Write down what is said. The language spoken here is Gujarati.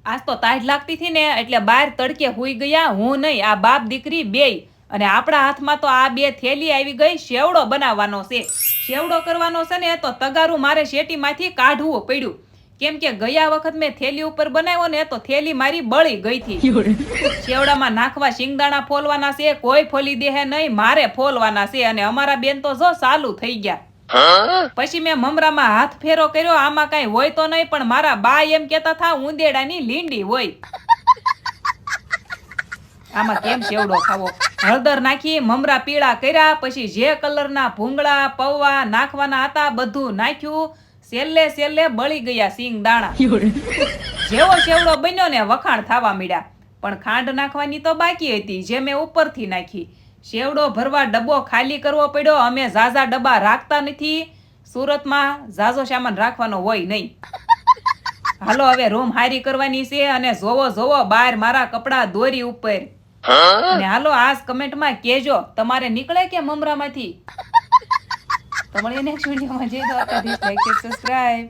આજ તો તાઢ લાગતી હતી ને એટલે બહાર તડકે હુઈ ગયા, હું નહીં આ બાપ દીકરી બેય. અને આપણા હાથમાં તો આ બે થેલી આવી ગઈ. શેવડો બનાવવાનો છે. શેવડો કરવાનો છે ને તો તગારું મારે શેટીમાંથી કાઢવું પડ્યું. કેમ કે ગયા વખત મેં થેલી ઉપર બનાવ્યો ને તો થેલી મારી બળી ગઈ હતી. શેવડામાં નાખવા શિંગદાણા ફોલવાના છે, કોઈ ફોલી દેહે નહીં, મારે ફોલવાના છે. અને અમારા બેન તો જો ચાલુ થઈ ગયા. પછી મેં મમરામાં હાથ ફેરો કર્યો, આમાં કઈ હોય તો નહીં, પણ મારા બા એમ કેતા થા ઉંદેડાની લીંડી હોય. આમાં કેમ શેવડો ખાવો? હળદર નાખી મમરા પીળા કર્યા, પછી જે કલરના ભૂંગળા પૌવા નાખવાના હતા બધું નાખ્યું. છેલ્લે બળી ગયા સિંગ દાણા. જેવો શેવડો બન્યો ને વખાણ થવા માંડ્યા. પણ ખાંડ નાખવાની તો બાકી હતી, જે મેં ઉપરથી નાખી. શેવડો ભરવા ડબ્બો ખાલી કરવો પડ્યો. અમે ઝાઝા ડબ્બા રાખતા નથી. સુરતમાં ઝાઝો સામાન રાખવાનો હોય નહીં. હાલો હવે રૂમ હારી કરવાની છે અને જોવો બહાર મારા કપડા દોરી ઉપર. અને હાલો આજ કમેન્ટમાં કેજો તમારે નીકળે કે મમરામાંથી. તો મળીએ નેક્સ્ટ વિડીયોમાં. જય દ્વારકાધીશ. Like subscribe.